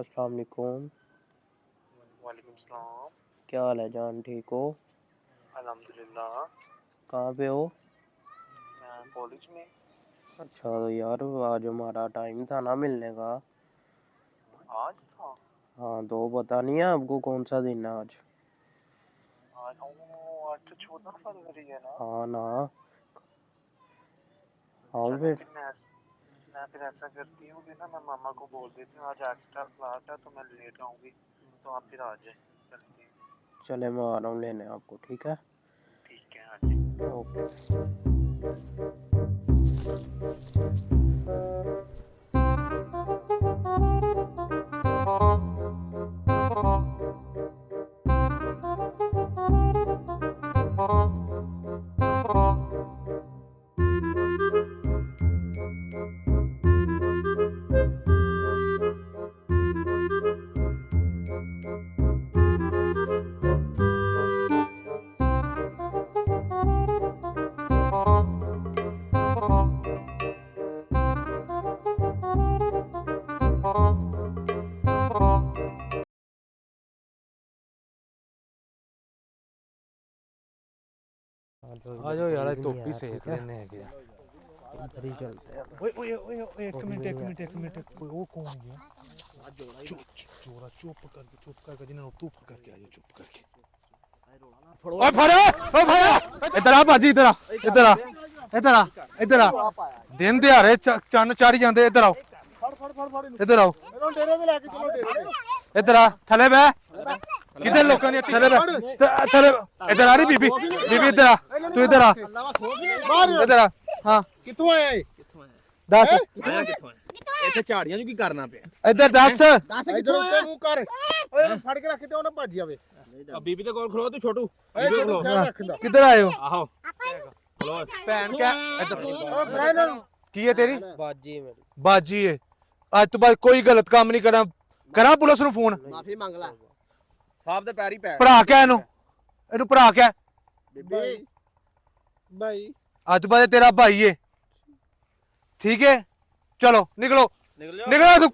अस्सलाम वालेकुम। वालेकुम सलाम। क्या हाल है जान, ठीक हो? अल्हम्दुलिल्लाह। कहाँ पे हो? मैं कॉलेज में। अच्छा तो यार आज हमारा टाइम था ना मिलने का। आज था? हाँ तो पता नहीं है आपको कौन सा दिन है आज? आज आज तो 14 फरवरी है ना। हाँ ना। हाँ चले फिर फिर मैं फिर ऐसा करती हूँ कि ना मैं मामा को बोल देती हूँ आज एक्स्ट्रा क्लास है तो मैं लेट आऊंगी, तो आप फिर आ जाए। चलते हैं। चले मैं आ रहा हूँ लेने आपको, ठीक है? ठीक है, आ जाए। ओके। आ जाओ यार, टोपी सेक लेने हैं क्या? इधर ही चलते हैं। ओए ओए ओए ओए, एक मिनट कोई वो कौन है? चुप करके जिन्हें तू पकड़ के आ जा, चुप करके। ओए फड़ा, ओए फड़ा, इधर आ बाजी, इधर आ, इधर आ, इधर आ, इधर आ। दिन दिहाड़े चन्न चाड़ी जांदे, इधर आओ, इधर आओ, इधर आ, थले बह। किधर लोगों ने थले बह, थले इधर आ रही बीबी, बीबी इधर आ, तू इधर आ, इधर आ। हाँ कित्थों आया है? दस आया कित्थों है? ਇੱਥੇ ਝਾੜੀਆਂ ਨੂੰ ਕੀ ਕਰਨਾ ਪਿਆ? इधर दस ਦੱਸ ਕਿੱਥੋਂ ਆਇਆ? ਮੂੰਹ ਕਰ ਓਏ ਫੜ ਕੇ ਰੱਖ ਤੇ ਉਹਨਾਂ ਭੱਜ ਜਾਵੇ। ਆ ਬੀਬੀ ਦੇ ਕੋਲ ਖਲੋ ਤੂੰ ਛੋਟੂ। ਓਏ ਛੋਟੂ ਖਿਆਲ ਰੱਖਦਾ। किधर आए हो? ਆਹੋ ਖਲੋ। भैन क्या इधर ਓ ਬ੍ਰਾਇਨ की है तेरी बाजी है मेरी। बाजी है। आज तो बाद कोई गलत काम नहीं करा, करा पुलिस ਨੂੰ ਫੋਨ। ਮਾਫੀ ਮੰਗ ਲੈ ਸਾਹਿਬ ਦੇ ਪੈਰੀ ਪੈ। ਭਰਾ ਕਿਆ ਇਹਨੂੰ, ਇਹਨੂੰ ਭਰਾ ਕਿਆ? ਬੀਬੀ ਬਾਈ आज तो बाद तेरा भाई है, ठीक है? चलो निकलो, ਨਿਕਲ ਜਾ। निकलो तू।